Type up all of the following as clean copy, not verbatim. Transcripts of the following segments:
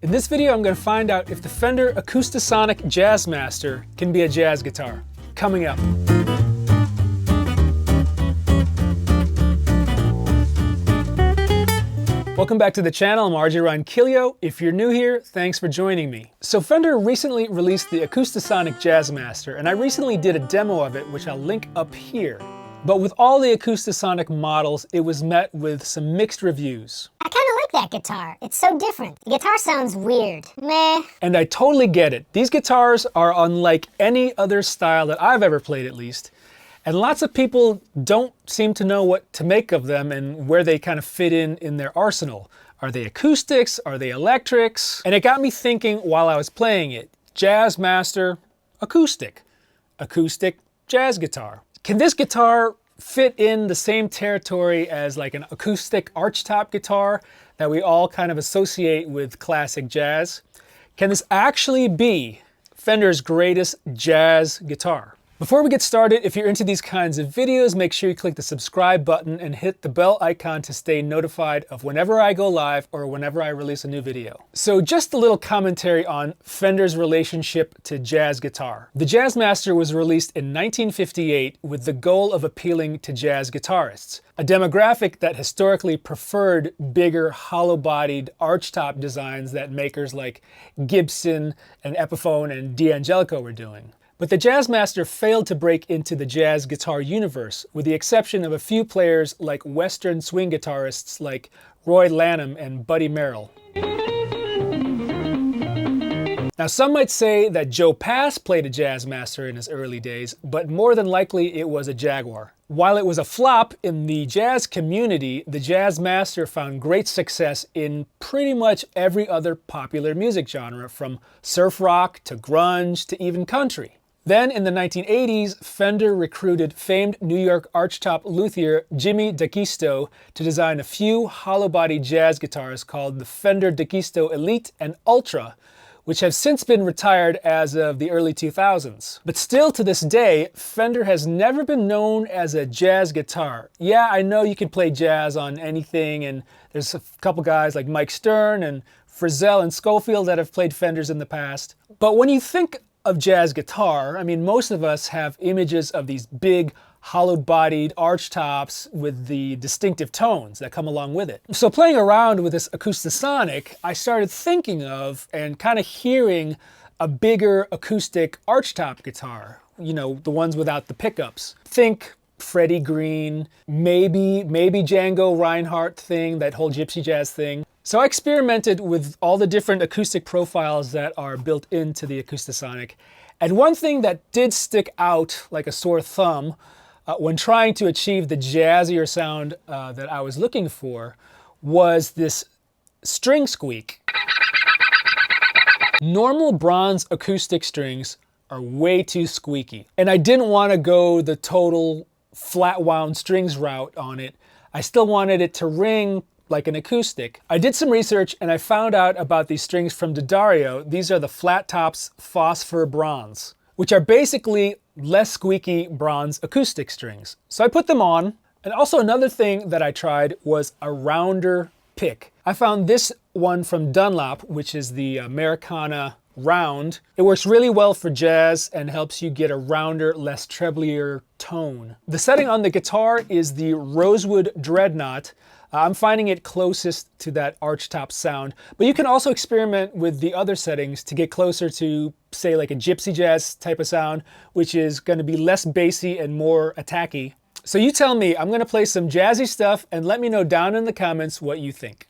In this video, I'm going to find out if the Fender Acoustasonic Jazzmaster can be a jazz guitar. Coming up. Welcome back to the channel. I'm RJ Ronquillo. If you're new here, thanks for joining me. So Fender recently released the Acoustasonic Jazzmaster, and I recently did a demo of it, which I'll link up here. But with all the Acoustasonic models, it was met with some mixed reviews. I kind of like that guitar. It's so different. The guitar sounds weird. Meh. And I totally get it. These guitars are unlike any other style that I've ever played, at least. And lots of people don't seem to know what to make of them and where they kind of fit in their arsenal. Are they acoustics? Are they electrics? And it got me thinking while I was playing it. Jazzmaster, acoustic. Acoustic, jazz guitar. Can this guitar fit in the same territory as like an acoustic archtop guitar that we all kind of associate with classic jazz? Can this actually be Fender's greatest jazz guitar? Before we get started, if you're into these kinds of videos, make sure you click the subscribe button and hit the bell icon to stay notified of whenever I go live or whenever I release a new video. So just a little commentary on Fender's relationship to jazz guitar. The Jazzmaster was released in 1958 with the goal of appealing to jazz guitarists, a demographic that historically preferred bigger, hollow-bodied archtop designs that makers like Gibson and Epiphone and D'Angelico were doing. But the Jazzmaster failed to break into the jazz guitar universe, with the exception of a few players like Western swing guitarists like Roy Lanham and Buddy Merrill. Now some might say that Joe Pass played a Jazzmaster in his early days, but more than likely it was a Jaguar. While it was a flop in the jazz community, the Jazzmaster found great success in pretty much every other popular music genre, from surf rock to grunge to even country. Then in the 1980s, Fender recruited famed New York archtop luthier Jimmy D'Acquisto to design a few hollow-body jazz guitars called the Fender D'Acquisto Elite and Ultra, which have since been retired as of the early 2000s. But still to this day, Fender has never been known as a jazz guitar. Yeah, I know you can play jazz on anything, and there's a couple guys like Mike Stern and Frizzell and Schofield that have played Fenders in the past. But when you think of jazz guitar, I mean, most of us have images of these big, hollow-bodied archtops with the distinctive tones that come along with it. So playing around with this Acoustasonic, I started thinking of and kind of hearing a bigger acoustic archtop guitar, you know, the ones without the pickups. Think Freddie Green, maybe Django Reinhardt thing, that whole gypsy jazz thing. So I experimented with all the different acoustic profiles that are built into the Acoustasonic. And one thing that did stick out like a sore thumb when trying to achieve the jazzier sound that I was looking for was this string squeak. Normal bronze acoustic strings are way too squeaky. And I didn't want to go the total flat wound strings route on it. I still wanted it to ring like an acoustic. I did some research and I found out about these strings from D'Addario. These are the Flat Tops Phosphor Bronze, which are basically less squeaky bronze acoustic strings. So I put them on. And also another thing that I tried was a rounder pick. I found this one from Dunlop, which is the Americana Round. It works really well for jazz and helps you get a rounder, less treblier tone. The setting on the guitar is the Rosewood Dreadnought. I'm finding it closest to that archtop sound, but you can also experiment with the other settings to get closer to, say, like a gypsy jazz type of sound, which is going to be less bassy and more attacky. So you tell me. I'm going to play some jazzy stuff and let me know down in the comments what you think.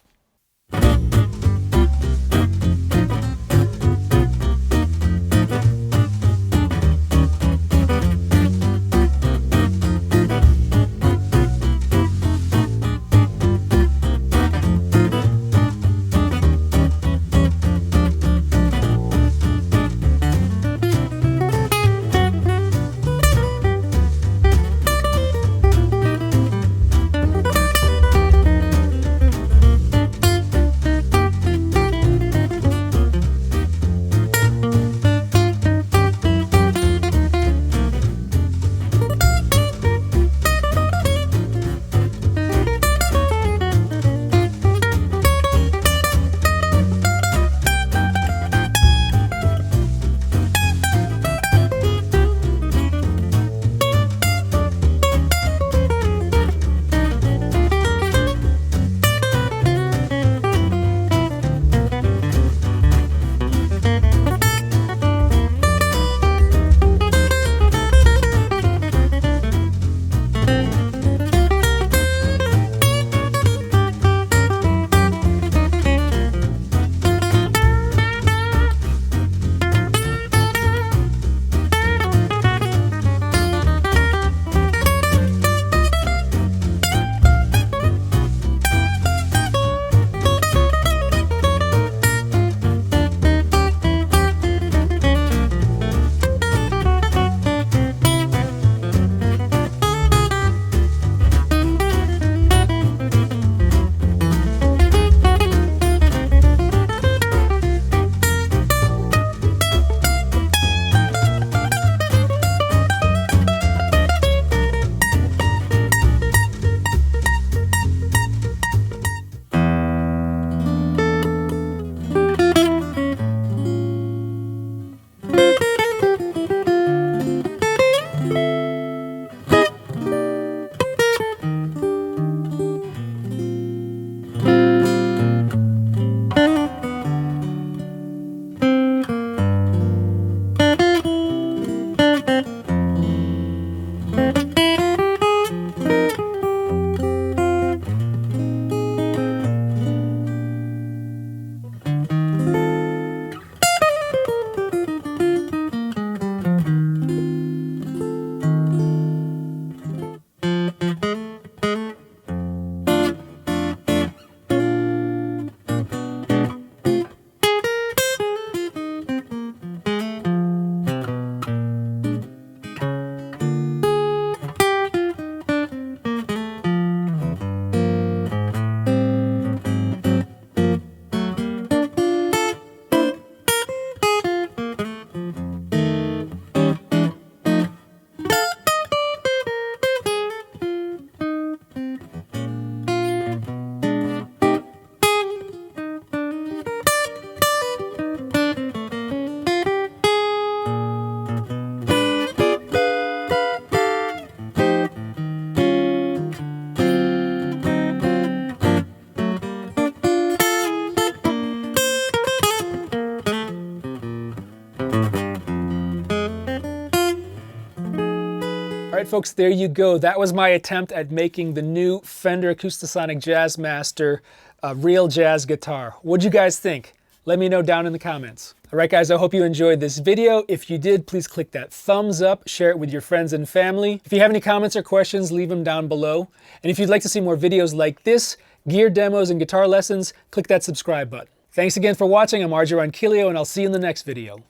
right, folks, there you go. That was my attempt at making the new Fender Acoustasonic Jazzmaster a real jazz guitar. What'd you guys think? Let me know down in the comments. All right, guys, I hope you enjoyed this video. If you did, please click that thumbs up, share it with your friends and family. If you have any comments or questions, leave them down below. And if you'd like to see more videos like this, gear demos and guitar lessons, click that subscribe button. Thanks again for watching. I'm RJ Ronquillo, and I'll see you in the next video.